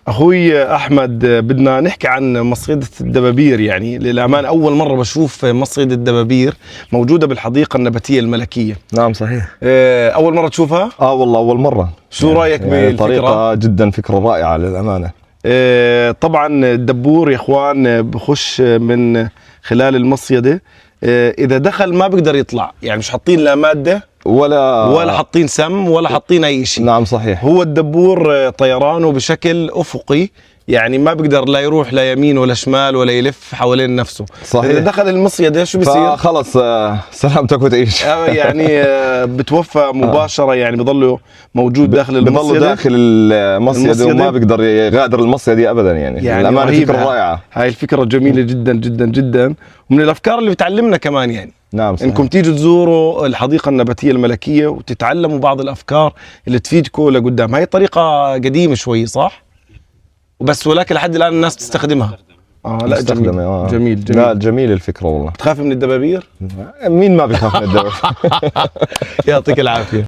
اخوي احمد، بدنا نحكي عن مصيدة الدبابير. يعني للامانه اول مره بشوف مصيدة الدبابير موجوده بالحديقه النباتيه الملكيه. نعم صحيح. اول مره تشوفها؟ والله اول مرة. شو رايك بالفكره؟ طريقة جدا فكرة رائعة للأمانة. طبعا الدبور يا اخوان بخش من خلال المصيده. اذا دخل ما بيقدر يطلع، يعني مش حاطين لا ماده ولا حاطين سم ولا حاطين اي شيء. نعم صحيح. هو الدبور طيرانه بشكل افقي، يعني ما بيقدر لا يروح لا يمين ولا شمال ولا يلف حوالين نفسه. صحيح. اذا دخل المصيده شو بصير؟ خلص سلامتك وتعيش. يعني بتوفى مباشره، يعني بضله موجود داخل المصيده. بضله داخل المصيده وما بيقدر يغادر المصيده ابدا. يعني للامانه فكره رائعه. هاي الفكره جميله جدا جدا جدا، ومن الافكار اللي بتعلمنا كمان. يعني نعم صحيح. انكم تيجوا تزوروا الحديقه النباتيه الملكيه وتتعلموا بعض الافكار اللي تفيدكم لقدام. هاي طريقه قديمه شوي صح؟ وبس ولكن لحد الان الناس تستخدمها. لا جميل. جميل لا جميل الفكره والله. بتخافي من الدبابير؟ مين ما بيخاف من الدبابير؟ يعطيك العافيه.